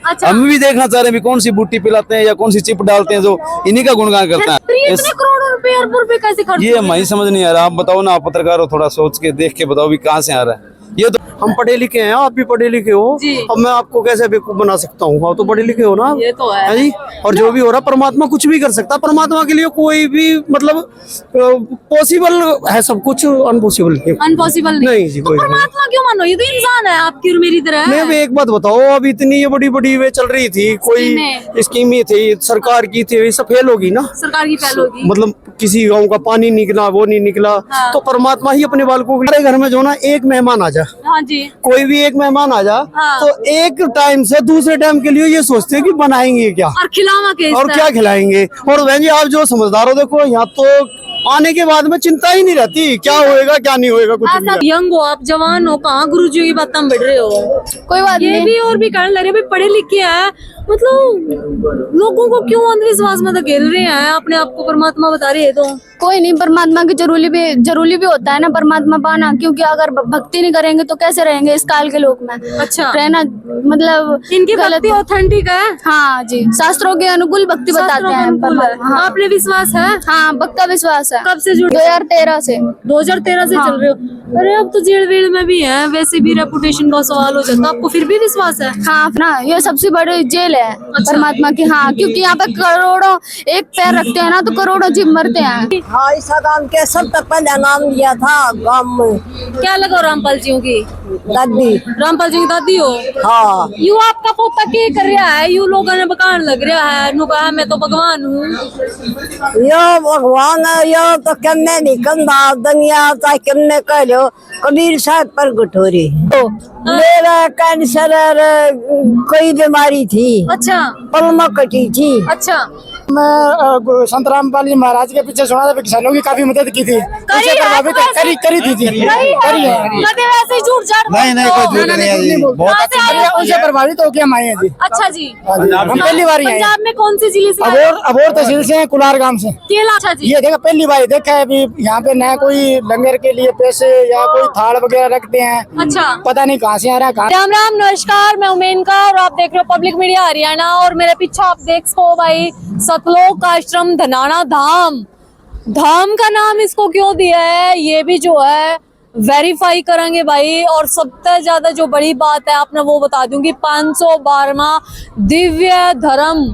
अच्छा। हम भी देखना चाह रहे हैं कौन सी बूटी पिलाते हैं या कौन सी चिप डालते हैं जो इन्हीं का गुणगान करता है। इतने करोड़ों रुपए कैसे खर्च ये हमें समझ नहीं आ रहा। आप बताओ ना, आप पत्रकार हो, थोड़ा सोच के देख के बताओ भी कहाँ से आ रहा है ये। तो हम पढ़े लिखे हैं, आप भी पढ़े लिखे हो, जी। अब मैं आपको कैसे बेवकूफ बना सकता हूँ? आप तो पढ़े लिखे हो ना। ये तो है जी। और जो भी हो रहा, परमात्मा कुछ भी कर सकता है। परमात्मा के लिए कोई भी मतलब पॉसिबल है, सब कुछ अनपॉसिबल नहीं। अनपॉसिबल नहीं जी, तो कोई नहीं। परमात्मा क्यों मानो, ये तो इंसान है आपकी और मेरी तरह नहीं, है। अब एक बात बताओ, अब इतनी ये बड़ी बड़ी वे चल रही थी, कोई स्कीमें थी सरकार की थी, ये सब फेल होगी ना। सरकार की पहल होगी। मतलब किसी गांव का पानी निकला, वो नहीं निकला। हाँ। तो परमात्मा ही अपने बालकों के घर में जो ना एक मेहमान आ जा, हाँ जी। कोई भी एक मेहमान आ जा, हाँ। तो एक टाइम से दूसरे टाइम के लिए ये सोचते हैं कि बनाएंगे क्या और खिलावा के और क्या खिलाएंगे। और बहन जी, आप जो समझदार हो, देखो यहाँ तो आने के बाद में चिंता ही नहीं रहती, क्या होएगा क्या नहीं होएगा, कुछ आप नहीं। यंग हो, आप जवान हो, कहाँ गुरुजी की बात हम बढ़ रहे हो। कोई बात ये नहीं। भी और भी कारण लग रहे हैं, पढ़े लिखे हैं, मतलब लोगों को क्यों अंधविश्वास में धकेल रहे हैं, अपने आप को परमात्मा बता रहे हैं। तो कोई नहीं, परमात्मा की जरूरी भी होता है ना परमात्मा पाना, क्योंकि अगर भक्ति नहीं करेंगे तो कैसे रहेंगे इस काल के लोक में। अच्छा। रहना मतलब इनकी गलत भक्ति ऑथेंटिक है। हाँ जी, शास्त्रों के अनुकूल भक्ति बताते शास्त्रों के हैं अनुकूल है। हाँ। आपने विश्वास है? हाँ, पक्का विश्वास है। कब से जुड़े? 2013 से। 2013 से चल रहे हो? अरे अब तो जेल वेल में भी है, वैसे भी रेपुटेशन का सवाल हो जाता, आपको फिर भी विश्वास है? हाँ ना, ये सबसे बड़ी जेल है परमात्मा की। हाँ, क्योंकि यहाँ पे करोड़ों एक पैर रखते हैं ना तो करोड़ों जीव मरते हैं। हाँ, ईसा गांव के सब तक पहले नाम लिया था गांव में। क्या लगा रामपाल जी की? दादी। रामपाल जी की दादी हो? हाँ। यू आपका पोता क्या कर रहा है? यू लोगों ने बकान लग रहा है, नु कहा मैं तो भगवान हूँ। यो भगवान है, यो तो कन्ने निकंदा दुनिया चाहे कन्ने कह लो, कबीर साहब पर गुठोरी। तो मेरा कैंसर कोई बीमारी थी, अच्छा पलमा कटी थी। अच्छा। मैं संत रामपाल जी महाराज के पीछे सुना था, किसानों की काफी मदद की थी, उनसे प्रभावित करी थी जी। करी है। कभी वैसे झूठ झाड़ नहीं नहीं, कोई झूठ नहीं है जी, बहुत अच्छी बात है। उनसे प्रभावित होके हम आए हैं जी। अच्छा जी। हम पहली बार ही आए हैं। पंजाब में कौन सी जिले से? अबोर तहसील से हैं, कुलार गांव से। केला। अच्छा जी। ये देखा पहली बार देखा है अभी यहाँ पे, ना कोई लंगर के लिए पैसे या कोई थाल वगैरह रखते हैं, अच्छा। पता नहीं कहाँ से आ रहा है कहाँ। राम राम, नमस्कार, मैं उमेनका और आप देख रहे हो पब्लिक मीडिया हरियाणा। और मेरे पीछे आप देख सको भाई, सतलोक आश्रम धनाना धाम। धाम का नाम इसको क्यों दिया है ये भी जो है वेरीफाई करेंगे भाई। और सबसे ज्यादा जो बड़ी बात है आपने वो बता दूंगी, 512वां दिव्य धर्म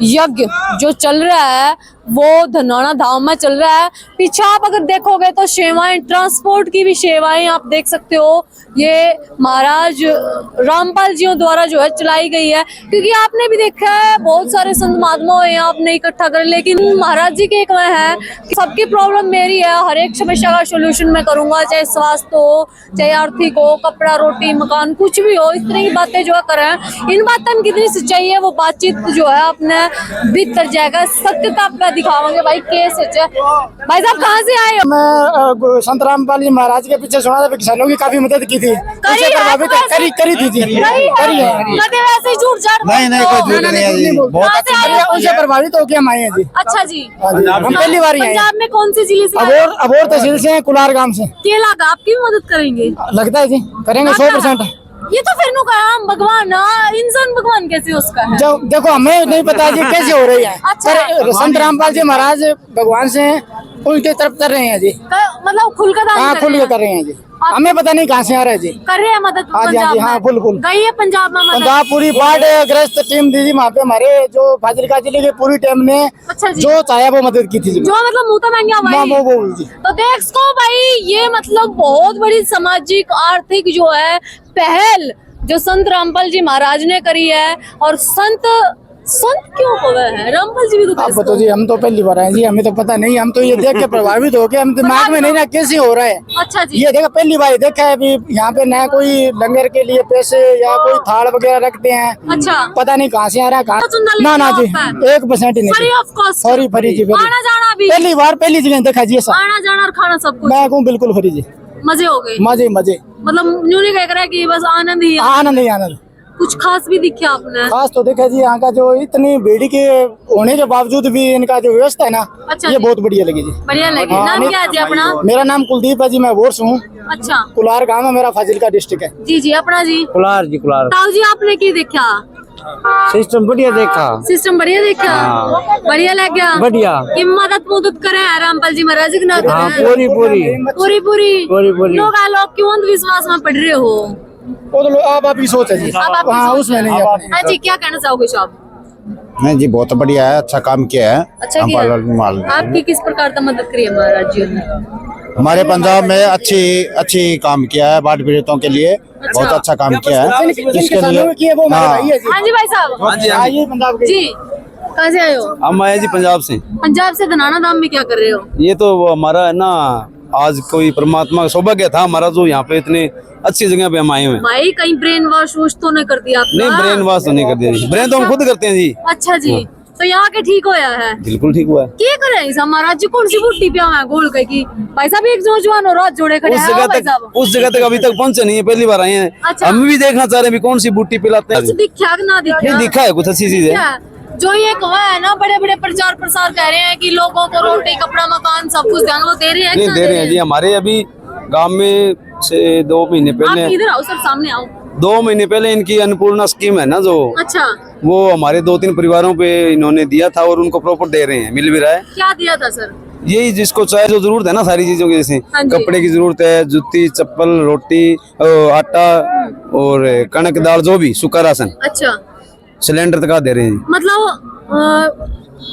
यज्ञ जो चल रहा है वो धनाना धाम में चल रहा है। पीछे आप अगर देखोगे तो सेवाएं, ट्रांसपोर्ट की भी सेवाएं आप देख सकते हो, ये महाराज रामपाल जी द्वारा जो है चलाई गई है। क्योंकि आपने भी देखा है बहुत सारे संत महात्मा हैं आपने इकट्ठा कर, लेकिन महाराज जी के एक में है कि सबकी प्रॉब्लम मेरी है, हर एक समस्या का सोल्यूशन मैं करूंगा, चाहे स्वास्थ्य हो, चाहे आर्थिक हो, कपड़ा रोटी मकान कुछ भी हो, इस तरह की बातें जो है करें। इन बातों में कितनी सच्चाई है वो बातचीत जो है अपने भीतर जाएगा, सत्यता अपना दिखावांगे भाई। केस भाई साहब कहाँ से आए हो? मैं संत रामपाल जी महाराज के पीछे सुना था, किसानों की काफी मदद की थी, उनसे प्रभावित करी थी जी। करी है। कभी वैसे झूठ झाड़ नहीं नहीं, कोई झूठ नहीं है जी, बहुत अच्छी। उनसे प्रभावित होके हम आए हैं जी। अच्छा जी। हम पहली बार ही आए हैं। पंजाब में कौन सी जिले से? अबोर तहसील से हैं, कुलार गांव से। केला का आपकी भी मदद करेंगे लगता है जी, करेंगे 100%। ये तो फिर नु कहा हम भगवान, इंसान भगवान कैसे उसका है? जो देखो हमें नहीं पता जी कैसे हो रही है, अच्छा। पर संत रामपाल जी महाराज भगवान से उनके तरफ कर रहे हैं जी। मतलब खुल का दान हाँ, कर खुल रहे के हैं। कर रहे हैं जी। हमें पता नहीं कहाँ से आ रहा है जी। कर रहे हैं मदद हाँ जी, हाँ जी, हाँ, में। फुल। गई है पंजाब में मदद? पंजाब पूरी बाढ़ ग्रस्त टीम दी वहाँ पे, हमारे जो फाजिलका जिले की पूरी टीम ने अच्छा जी। जो चाहे वो मदद की थी जी। जो मतलब मुँह तो महंगा भाई। वो जी। तो देख सको भाई, ये मतलब बहुत बड़ी सामाजिक आर्थिक जो है पहल जो संत रामपाल जी महाराज ने करी है। और संत क्यों हो गए हैं रामपाल जी भी? तो आप बताओ जी, हम तो पहली बार आए जी, हमें तो पता नहीं, हम तो ये देख के प्रभावित हो गए, हम दिमाग में नहीं ना कैसे हो रहा है। अच्छा जी। ये देखा पहली बार देखा है अभी यहाँ पे, ना कोई लंगर के लिए पैसे या कोई थाल वगैरह रखते हैं, अच्छा। पता नहीं कहाँ से आ रहा है कहाँ। तो ना जी, होता है। 1% ही फ्री नहीं। Of cost. फ्री जी, आना जाना भी पहली बार पहली जगह देखा जी ऐसा। आना जाना और खाना सब कुछ मैं कहूँ बिल्कुल फ्री जी, मजे हो गए। मजे। मतलब यूं नहीं कह रहा है कि बस आनंद ही है। आनंद ही आनंद। कुछ खास भी दिखे आपने? खास तो देखा जी, यहाँ का जो इतनी भीड़ के होने के बावजूद भी इनका जो व्यवस्था है ना, अच्छा ये जी। बहुत बढ़िया लगी जी। बढ़िया लगे। हाँ, नाम क्या है जी अपना? मेरा नाम कुलदीप है जी, मैं वोर्स हूँ। अच्छा। कुलार गांव है मेरा, फाजिलका डिस्ट्रिक्ट है जी जी, अपना जी? कुलार जी, कुलार। ताऊ जी आपने की देखा? सिस्टम बढ़िया देखा। सिस्टम बढ़िया देखा, बढ़िया लग गया, बढ़िया। कि मदद करे रामपाल जी महाराज की ना हाँ, करें? पूरी पूरी पूरी पूरी पूरी पूरी। लोग क्यों अंधविश्वास में पड़ रहे हो? वो तो आप ही सोच है जी। अब आप हाँ, उसमें नहीं अपने। हाँ जी, क्या कहना चाहोगे साहब? नहीं जी, बहुत बढ़िया है, अच्छा काम किया है। अच्छा किया। आपकी किस प्रकार का मदद करी है महाराज जी ने? हमारे पंजाब में अच्छी काम किया है, बाढ़ पीड़ितों के लिए बहुत अच्छा काम किया है। इसके लिए हाँ जी भाई साहब। हाँ जी, हाँ जी। जी, कहाँ से आए हो? हम आए जी पंजाब से। पंजाब से धनाना धाम में क्या कर रहे हो? ये तो वो हमारा है ना, आज कोई परमात्मा का सौभाग्य था हमारा, जो यहाँ पे इतने अच्छी जगह पे हम आए हुए हैं। भाई कहीं ब्रेन वॉश तो नहीं कर दिया आपका? नहीं, ब्रेन वॉश तो नहीं कर दिया जी, ब्रेन तो हम खुद करते हैं जी। अच्छा जी, तो यहाँ के ठीक होया है? बिल्कुल ठीक हुआ है। क्या करे इस महाराज जी, कौन सी बूटी पे है गोल की? भाई साहब एक नौजवान और रात जोड़े खड़े उस हैं जगह भाई तक साहब। उस जगह तक अभी तक पहुंचे नहीं है, पहली बार आए हैं। अच्छा। हम भी देखना चाह रहे हैं कौन सी बूटी पिलाते हैं। कुछ दिखा कि ना दिखा? नहीं दिखा है, कुछ अच्छी चीज है। क्या? जो ये कहा है ना, बड़े बड़े प्रचार प्रसार कह रहे हैं कि लोगों को रोटी कपड़ा मकान सब कुछ देना, वो दे रहे हैं कि नहीं ना दे रहे हैं जी। हमारे अभी गांव में से 2 महीने आप पहले, इधर आओ सर, सामने आओ। 2 महीने पहले इनकी अन्नपूर्णा स्कीम है ना, जो अच्छा, वो हमारे 2-3 परिवारों पे इन्होंने दिया था और उनको प्रॉपर दे रहे हैं, मिल भी रहा है। क्या दिया था सर? यही जिसको चाहे जो जरूरत है ना, सारी चीजों की, जैसे हाँ जी। कपड़े की जरूरत है, जूती चप्पल, रोटी, आटा और कणक दाल, जो भी सूखा राशन, अच्छा, सिलेंडर तक दे रहे हैं। मतलब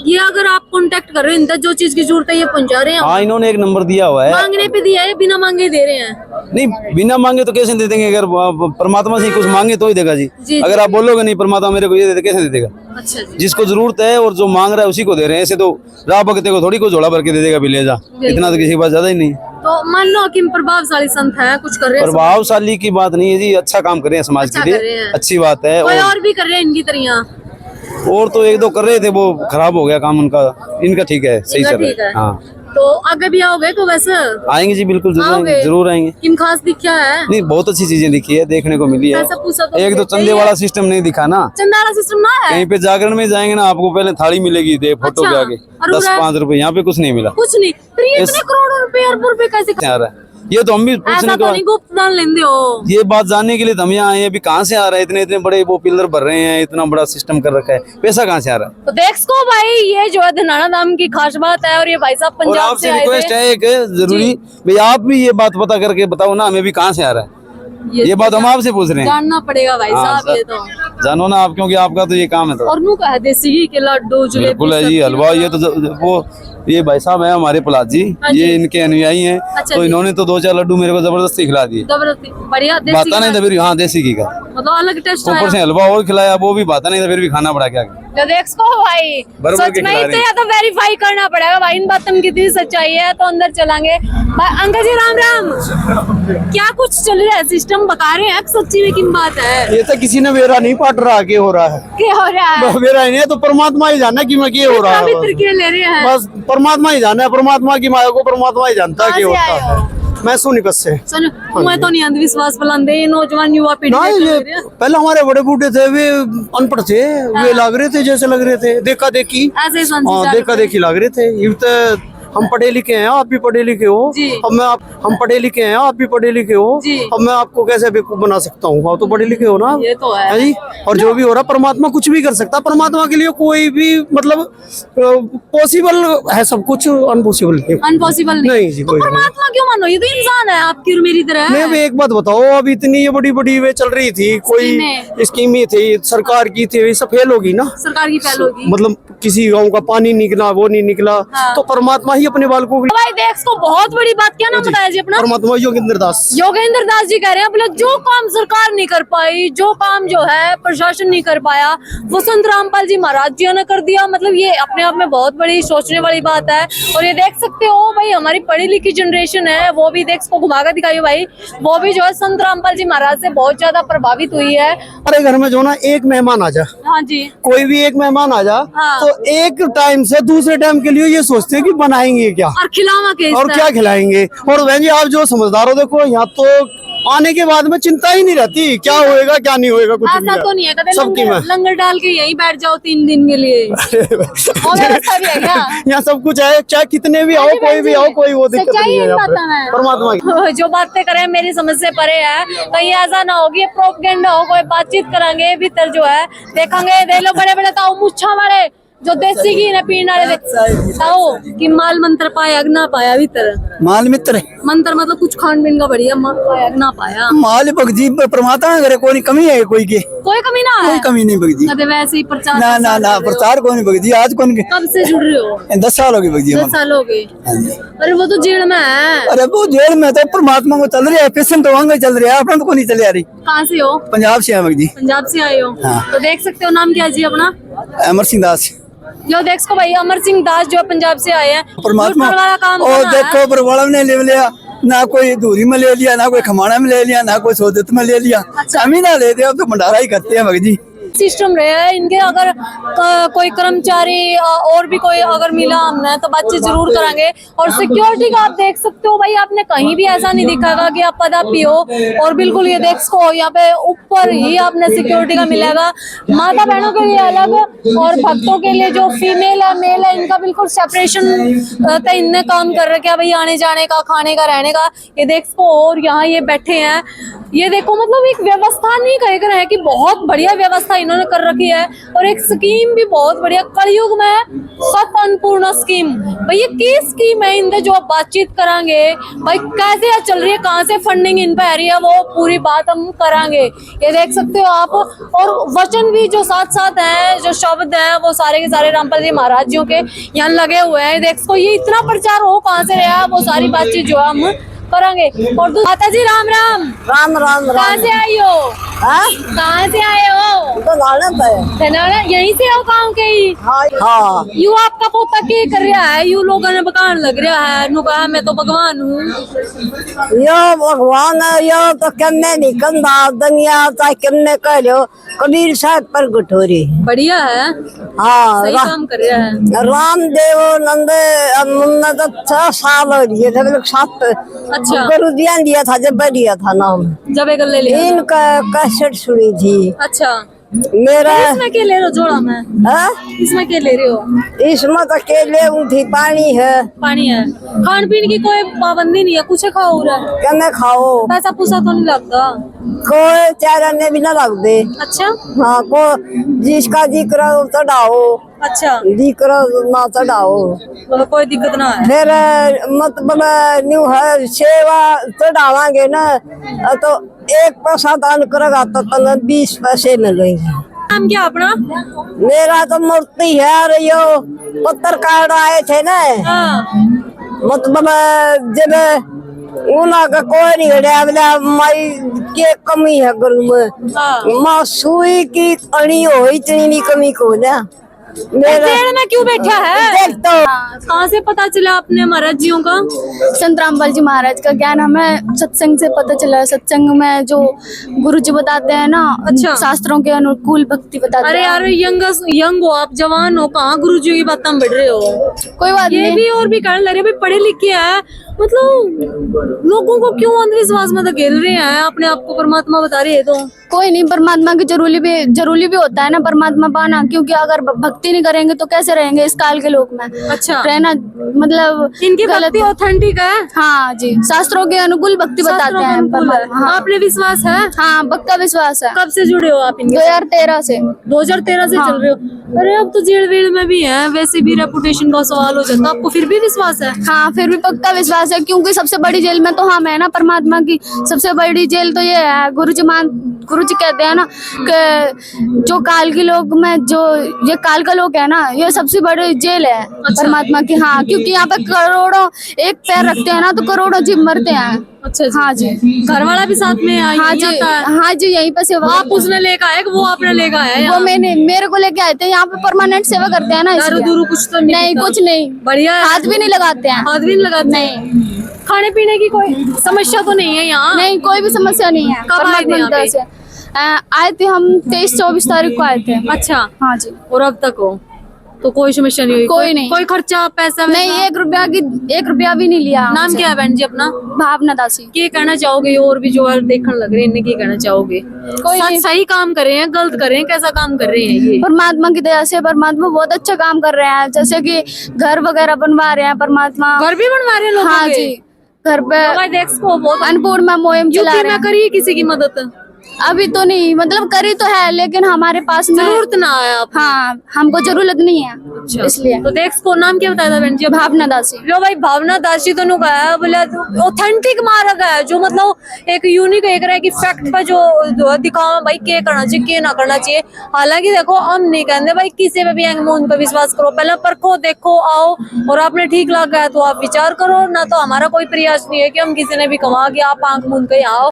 ये अगर आप कांटेक्ट कर रहे हैं इनका, जो चीज की जरूरत है ये पहुंचा रहे हैं? हाँ, इन्होंने एक नंबर दिया हुआ है। मांगने पे दिया है, बिना मांगे दे रहे हैं? नहीं, बिना मांगे तो कैसे दे देंगे? अगर परमात्मा से कुछ मांगे तो ही देगा जी। जी। अगर आप बोलोगे नहीं परमात्मा मेरे को ये दे दे, कैसे दे देगा? अच्छा जी। जिसको जरूरत है और जो मांग रहा है उसी को दे रहे हैं। ऐसे तो राह भगते को थोड़ी को झोला भर के दे देगा, भी ले जा, इतना तो किसी के पास ज्यादा ही नहीं। तो मान लो कि प्रभावशाली संत है, कुछ कर रहे हैं, प्रभावशाली की बात नहीं है जी, अच्छा काम कर रहे हैं समाज अच्छा के कर रहे लिए, हैं। अच्छी बात है। कोई और भी कर रहे हैं इनकी तरह? और तो 1-2 कर रहे थे, वो खराब हो गया काम उनका। इनका ठीक है, सही इनका चल रहा ठीक है। है। हाँ, तो आगे भी आओगे को? वैसे आएंगे जी, बिल्कुल जरूर आओगे? आएंगे, जरूर आएंगे। किम खास दिखा है? नहीं, बहुत अच्छी चीजें दिखी है, देखने को मिली है। ऐसा पूछा तो एक तो देते चंदे ही वाला है। सिस्टम नहीं दिखा ना। चंदाला सिस्टम ना है? कहीं पे जागरण में जाएंगे ना, आपको पहले थाली मिलेगी, दे फोटो अच्छा, के आगे और 10-5 रुपए। यहाँ पे कुछ नहीं मिला। कुछ नहीं, फिर ये इस- इतने करोड़ों रुपए अरबों रुपए कैसे? आ रहा है ये तो हम भी ऐसा पूछने तो को, नहीं गुप्त दान लेंदे हो? ये बात जानने के लिए तो हम यहाँ आए हैं। अभी कहाँ से आ रहा है? इतने बड़े वो पिलर भर रहे हैं, इतना बड़ा सिस्टम कर रखा है, पैसा कहाँ से आ रहा है? तो देखो भाई, ये जो है धनाना धाम की खास बात है, और ये भाई साहब और पंजाब से आपसे आए रिक्वेस्ट थे। है एक जरूरी, भाई आप भी ये बात पता करके बताओ ना हमें भी कहाँ से आ रहा है। ये बात हम आपसे पूछ रहे हैं। जानना पड़ेगा भाई हाँ, साहब, ये सर। तो जानो ना आप, क्योंकि आपका तो ये काम है। तो और नू का है देसी घी के लड्डू जलेबी बिल्कुल है जी, सब्जी। हलवा। ये तो वो ये भाई साहब है हमारे प्रहलाद जी, हाँ जी। ये इनके अनुयायी हैं। अच्छा तो जी। इन्होंने तो 2-4 लड्डू मेरे को जबरदस्ती खिला दिए। जबरदस्ती बढ़िया देसी बाता नहीं घी था फिर भी, हाँ देसी घी का, मतलब अलग टेस्ट ऊपर से हलवा और खिलाया, वो भी बाता नहीं था फिर भी खाना पड़ा क्या। तो देखो भाई, बराबर सच के में खिला तो रहे हैं। या तो वेरीफाई करना पड़ेगा भाई इन बातों की कितनी सच्चाई है, तो अंदर चलेंगे। अंकल जी राम राम, क्या कुछ चल रहा है? सिस्टम बता रहे हैं सच्ची में किन बात है? ये तो किसी ने मेरा नहीं पाट रहा के हो रहा है। क्या हो रहा है? मेरा नहीं है तो परमात्मा ही जाना कि मैं क्या हो रहा है। पवित्र के ले रहे हैं? बस परमात्मा ही जाना है, परमात्मा की माया को परमात्मा ही जानता है कहाँ क्या से होता आए है। मैं सोनीपत से। सुनो, मैं तो नहीं अंधविश्वास फैलाते, ये नौजवान युवा पीढ़ी ना देख ये रहे हैं। पहले हमारे बड़े बूढ़े थे, वे अनपढ़ थे, वे लग रहे थे जैसे लग रहे थे, देखा देखी। ऐसे ही संत हाँ, चालू देखा करें। देखी लग रहे थे। ये तो हम पढ़े लिखे हैं, आप भी पढ़े लिखे हो। जी। हम पढ़े लिखे हैं, आप भी पढ़े लिखे हो। जी। अब मैं आपको कैसे बेवकूफ बना सकता हूँ? आप तो पढ़े लिखे हो ना। ये तो है। जी। और जो भी हो रहा, परमात्मा कुछ भी कर सकता है। परमात्मा के लिए कोई भी मतलब पॉसिबल है, सब कुछ अनपॉसिबल है। अनपॉसिबल नहीं जी, तो कोई नहीं। परमात्मा क्यों मानो? ये तो इंसान है आपकी और मेरी तरह। नहीं, वे एक बात बताओ, अब इतनी ये बड़ी बड़ी वे चल रही थी, कोई स्कीमें। स्कीमें थी सरकार की थी, सब फेल होगी ना। सरकार की पहल होगी। मतलब किसी गांव का पानी निकला, वो नहीं निकला, हाँ। तो परमात्मा ही अपने बालकों के भाई देख को बहुत बड़ी बात, क्या नाम बताया जी अपना? परमात्मा योगेंद्र दास। योगेंद्र दास जी कह रहे हैं, बोले जो काम सरकार नहीं कर पाई, जो काम जो है प्रशासन नहीं कर पाया, वो संत रामपाल जी महाराज जी ने कर दिया। मतलब ये अपने आप में बहुत बड़ी सोचने वाली बात है। और ये देख सकते हो भाई, हमारी पढ़ी लिखी जनरेशन है, वो भी देख को घुमा कर दिखाई भाई, वो भी जो है संत रामपाल जी महाराज से बहुत ज्यादा प्रभावित हुई है। हमारे घर में जो ना एक मेहमान आ जा, हाँ जी, कोई भी एक मेहमान आ जा, हाँ। तो एक टाइम से दूसरे टाइम के लिए ये सोचते हैं कि बनाएंगे क्या और खिलावा के और क्या खिलाएंगे। और बहन जी, आप जो समझदार हो, देखो यहाँ तो आने के बाद में चिंता ही नहीं रहती क्या होएगा क्या नहीं होएगा, कुछ ऐसा तो नहीं है कभी सबकी लंगर, लंगर डाल के यहीं बैठ जाओ 3 दिन के लिए, और व्यवस्था भी है क्या? यहाँ सब कुछ है, चाहे कितने भी आओ, कोई भी आओ, कोई वो दिक्कत नहीं है यहाँ पे। परमात्मा की जो बातें करें मेरी समझ से परे है, कहीं ऐसा ना हो कि प्रोपगेंडा हो, कोई बातचीत करांगे भीतर जो है देखेंगे, दे लो बड़े बड़े ताऊ मुच्छा वाले जो देसी घी ने पीने वाले ताऊ कि माल मंत्र पाया ना पाया भीतर, माल मित्र मंत्र मतलब कुछ खान पीन का बढ़िया माल पाया ना पाया, माल भगजी परमात्मा करे, कोई कमी है कोई के, कोई कमी ना है, कोई कमी नहीं भगजी, कदे वैसे ही प्रचार ना ना ना प्रचार कोई नहीं भगजी। आज कौन के कब से जुड़ रहे हो? 10 साल हो गए भगजी। 10 साल हो गए। अरे वो तो जेल में है। अरे वो जेल में तो परमात्मा को चल रही है, पेशेंट तो वहां चल रहा है, अपना तो कोई नहीं चले आ रही। कहाँ से हो? पंजाब से है भगजी। पंजाब से आए हो? तो देख सकते हो नाम क्या है जी अपना? अमर सिंह दास। जो देखो भाई अमर सिंह दास जो पंजाब से आए हैं, परमात्मा वाला काम और करना है। देखो परवाला ने ले लिया, ना कोई दूरी में ले लिया, ना कोई खमाना में ले लिया, ना कोई सोदत में ले लिया, कमी ना लेते, अब तो भंडारा ही करते हैं भगजी। सिस्टम रहे हैं इनके, अगर कोई कर्मचारी और भी कोई अगर मिला हमने तो बातचीत जरूर करेंगे। और सिक्योरिटी का आप देख सकते हो भाई, आपने कहीं भी ऐसा नहीं दिखागा कि आप पदापी हो, और बिल्कुल ये देख सको यहाँ पे ऊपर ही आपने सिक्योरिटी का मिलेगा। माता बहनों के लिए अलग और भक्तों के लिए जो फीमेल है मेल है इनका बिल्कुल सेपरेशन इनने काम कर रखे है भाई, आने जाने का, खाने का, रहने का, ये देख सको। और यहाँ ये बैठे हैं, ये देखो मतलब एक व्यवस्था नहीं कह रहे हैं कि बहुत बढ़िया व्यवस्था इन्होंने कर रखी है, और एक स्कीम भी बहुत बढ़िया कलयुग में सत अन्नपूर्णा स्कीम। भाई ये की स्कीम है इनसे जो आप बातचीत करांगे भाई, कैसे चल रही है, कहाँ से फंडिंग इन पे आ रही है, वो पूरी बात हम करांगे। ये देख सकते हो आप, और वचन भी जो साथ साथ हैं, जो शब्द हैं वो सारे के सारे रामपाल जी महाराज जी के यहाँ लगे हुए हैं। देख सको ये इतना प्रचार हो कहाँ से रहा, वो सारी बातचीत जो हम करेंगे। और माता जी राम राम। राम राम कहाँ राम। से आई हो? हाँ? कहाँ से आए हो? तो लाना पे। धनाड़ा यहीं से हो गाँव के ही? हाँ। यू आपका पोता क्या कर रहा है? यू लोगों ने बकान लग रहा है, नु कहा मैं तो भगवान हूँ। यो भगवान है, यो तो कन्ने निकंदा दुनिया चाहे कन्ने कह लो, कबीर साहब पर गुठोरी। बढ़िया है, हाँ। सही काम कर रहा है। रामदेव नंद तो 6 साल हो गए थे, मतलब 7। अच्छा। गुरु दिया था जब बढ़िया था नाम, जब एक ले लिया। इनका कैसेट सुनी थी। अच्छा। मेरा इसमें क्या ले रहे हो जोड़ा में? हाँ? इसमें क्या ले रहे हो? इसमें तो केले थी, पानी है, पानी है। खान पीन की कोई पाबंदी नहीं है, कुछ खाओ रहा है। कन्ने खाओ, पैसा पूसा तो नहीं लगता? कोई चारा ने भी ना रख दे। अच्छा। हाँ, को जिसका जिक्र चढ़ाओ, अच्छा, जिक्र ना चढ़ाओ, मतलब कोई दिक्कत ना है। फिर मतलब न्यू है सेवा चढ़ावांगे ना तो 1 पैसा दान करेगा तो तने 20 पैसे मिलेंगे। नाम क्या अपना? मेरा तो मूर्ति है, और यो पत्रकार आए थे ना, हाँ। मतलब जब उना का कोई नहीं गया, बोला माई के कमी है गुरु में, हाँ। माँ सुई की अड़ी हो इतनी कमी को ना मेरा पेड़ में क्यों बैठा है? देख तो कहाँ से पता चला अपने महाराज जियों का? संत रामपाल जी महाराज का ज्ञान हमें सत्संग से पता चला। सत्संग में जो गुरु जी बताते हैं ना, अच्छा। शास्त्रों के अनुकूल भक्ति बताते अरे हैं। यार यंग हो आप, जवान हो, कहाँ गुरु जी की बात में बढ़ रहे हो? कोई बात ये नहीं। भी और भी कारण लग रहे हैं, पढ़े लिखे हैं, मतलब लोगों को क्यों अंधविश्वास में धकेल रहे हैं? अपने आप को परमात्मा बता रहे हैं तो कोई नहीं, परमात्मा की जरूरी भी होता है ना परमात्मा पाना, क्योंकि अगर भक्ति नहीं करेंगे तो कैसे रहेंगे इस काल के लोक में? अच्छा। रहना मतलब इनकी गलत भक्ति ऑथेंटिक है। हाँ जी, शास्त्रों के अनुकूल भक्ति बताते शास्त्रों के हैं अनुकूल है। परमात्मा। हाँ, आपने विश्वास है? हाँ, पक्का विश्वास है। कब से जुड़े हो आप इनके? 2013 से। 2013 से चल रहे हो? अरे अब तो जेल वेल में भी है, वैसे भी रेपुटेशन का सवाल हो जाता, आपको फिर भी विश्वास है? हाँ, फिर भी पक्का विश्वास है, क्योंकि सबसे बड़ी जेल में तो हम है ना, परमात्मा की सबसे बड़ी जेल तो ये है। गुरु जी कहते हैं ना कि जो काल के लोग में जो ये काल का लोग है ना, ये सबसे बड़ी जेल है परमात्मा की। हाँ, क्योंकि यहाँ पे करोड़ों एक पैर रखते हैं ना तो करोड़ों जीव मरते हैं। अच्छा जी। हाँ जी। घर वाला भी साथ में आई? हाँ जी, हाँ जी, यहीं पे सेवा। आप उसने लेकर आए कि वो आपने लेकर आया? वो मेरे को लेके आए थे, यहाँ पे परमानेंट सेवा करते हैं ना, दारू इसलिए। दूरू कुछ तो नहीं? कुछ नहीं, बढ़िया है। हाथ भी नहीं लगाते हैं। हाथ भी नहीं लगाते? नहीं। खाने पीने की कोई समस्या तो नहीं है यहाँ? नहीं, कोई भी समस्या नहीं है। कब आए थे यहाँ पे? से आए थे हम 23-24 तारीख को आए थे। अच्छा। हाँ जी। और अब तक हो? तो कोई समस्या नहीं हुई? कोई नहीं। कोई खर्चा पैसा नहीं, वैसा? 1 रुपया भी नहीं लिया नाम हमसे। क्या है बहन जी अपना? भावना दासी। क्या कहना चाहोगे और भी जो देखने लग रहे हैं इन्हें क्या कहना चाहोगे? कोई नहीं। सही काम कर रहे हैं, गलत कर रहे हैं, कैसा काम कर रहे हैं ये? परमात्मा की दया से परमात्मा बहुत अच्छा काम कर रहे हैं, जैसे कि घर वगैरह बनवा रहे हैं परमात्मा। घर भी बनवा रहे हैं लोगों हाँ के? जी, घर पे हमारे देश को बहुत अन्नपूर्णा मुहिम चला यूपी रहे में हैं। करिए किसी की मदद? अभी तो नहीं, मतलब करी तो है लेकिन हमारे पास में जरूरत ना आया आप। हाँ, हमको जरूरत नहीं है इसलिए। तो देख को नाम क्या बताया था बहन जी? भावना दासी। लो भाई भावना दासी तो नु गया बोले ऑथेंटिक मार्ग है जो मतलब एक यूनिक एक रहा है कि फैक्ट पर जो दिखावा भाई क्या करना चाहिए क्या ना करना चाहिए। हालांकि देखो हम नहीं कहते भाई किसी पे भी एंगमून पे विश्वास करो, पहले परखो देखो आओ और आपने ठीक लगा है तो आप विचार करो, ना तो हमारा कोई प्रयास नहीं है कि हम किसी ने भी कमा कि आप आंख मूंद के यहाँ आओ।